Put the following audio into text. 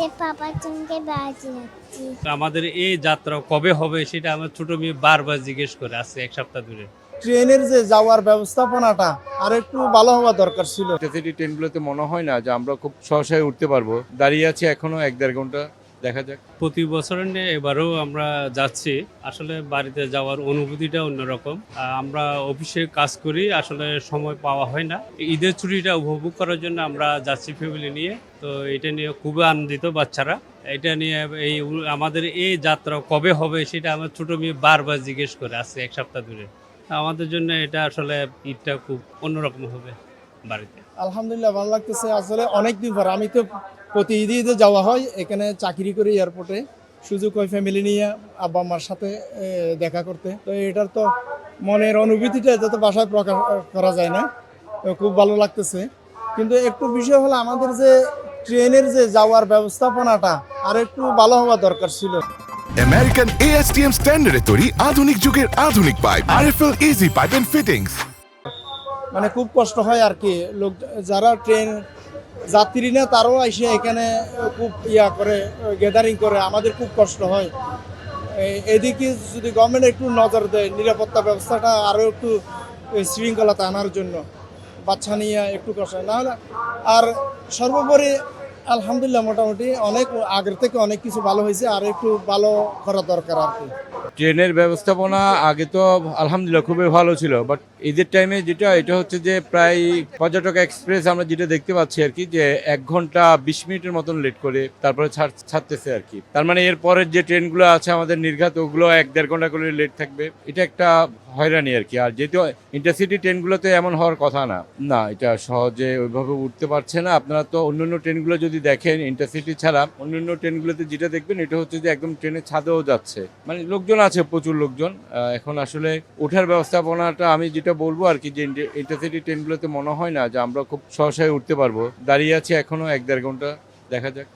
বাড়িতে পাপার সঙ্গে বেড়াতে যাচ্ছি। আমাদের এই যাত্রা কবে হবে সেটা আমার ছোট মেয়ে বারবার জিজ্ঞেস করে আছে এক সপ্তাহ ধরে। ট্রেনের যে যাওয়ার ব্যবস্থাপনাটা আর একটু ভালো হওয়া দরকার ছিল। ইন্টারসিটি ট্রেনগুলোতে মনে হয় না যে আমরা খুব সহসায় উঠতে পারবো। দাঁড়িয়ে আছি এখনো 1-1.5 ঘন্টা, দেখা যাক। প্রতি বছরের নিয়ে এবারেও আমরা যাচ্ছি। আসলে বাড়িতে যাওয়ার অনুভূতিটা অন্যরকম। আমরা অফিসে কাজ করি, আসলে সময় পাওয়া হয় না। ঈদের ছুটিটা উপভোগ করার জন্য আমরা যাচ্ছি ফ্যামিলি নিয়ে। তো এটা নিয়ে খুবই আনন্দিত বাচ্চারা। এটা নিয়ে আমাদের এই যাত্রা কবে হবে সেটা আমার ছোট মেয়ে বারবার জিজ্ঞেস করে আছে এক সপ্তাহ ধরে। আমাদের জন্য এটা আসলে ঈদটা খুব অন্যরকম হবে বাড়িতে। আলহামদুলিল্লাহ ভালো লাগতেছে। আসলে অনেক দিন পর, আমি তো প্রতি ঈদে যাওয়া হয়, এখানে চাকরি করি এয়ারপোর্টে, সুযোগ হয় ফ্যামিলি নিয়ে আব্বা আম্মার সাথে দেখা করতে। তো এটার তো মনের অনুভূতিটা এটা তো বাসায় প্রকাশ করা যায় না। তো খুব ভালো লাগতেছে। কিন্তু একটু বিষয় হলো আমাদের যে ট্রেনের যে যাওয়ার ব্যবস্থাপনাটা আর একটু ভালো হওয়া দরকার ছিল। আমেরিকান ASTM স্ট্যান্ডার্ডে তৈরি আধুনিক যুগের আধুনিক pipe RFL easy pipe and fittings. মানে খুব কষ্ট হয় আর কি। লোক যারা ট্রেন যাত্রী না তারাও এসে এখানে খুব করে গ্যাদারিং করে, আমাদের খুব কষ্ট হয়। এদিকে যদি গভর্নমেন্ট একটু নজর দেয়, নিরাপত্তা ব্যবস্থাটা আরও একটু শৃঙ্খলাতে আনার জন্য, বাচ্চা নিয়ে একটু কষ্ট হয় না হলে। আর সর্বোপরি আলহামদুলিল্লাহ মোটামুটি অনেক আগের থেকে অনেক কিছু ভালো হয়েছে, আর একটু ভালো করা দরকার আর কি। ট্রেনের ব্যবস্থাপনা আগে তো আলহামদুলিল্লাহ খুবই ভালো ছিল, বাট ঈদের টাইমে এটা হচ্ছে যে প্রায় পর্যটক এক্সপ্রেস আমরা যেটা দেখতে পাচ্ছি আর কি, যে 1 ঘন্টা 20 মিনিটের মতন লেট করে তারপরে ছাড়তেছে আর কি। তার মানে এর পরের যে ট্রেনগুলো আছে আমাদের নির্ঘাত, ওগুলো 1-1.5 ঘন্টা করে লেট থাকবে। এটা একটা হয়রানি আর কি। আর যেহেতু ইন্টারসিটি ট্রেনগুলোতে এমন হওয়ার কথা না, এটা সহজে ওইভাবে উঠতে পারছে না। আপনারা তো অন্যান্য ট্রেনগুলো যদি দেখেন, ইন্টারসিটি ছাড়া অন্যান্য ট্রেনগুলোতে যেটা দেখবেন, এটা হচ্ছে যে একদম ট্রেনের ছাদেও যাচ্ছে, মানে লোকজন আছে, প্রচুর লোকজন। এখন আসলে ওঠার ব্যবস্থাপনাটা আমি যেটা বলবো আর কি, যে ইন্টারসিটি ট্রেনগুলোতে মনে হয় না যে আমরা খুব সহসায় উঠতে পারবো। দাঁড়িয়ে আছি এখনো 1-1.5 ঘন্টা, দেখা যাক।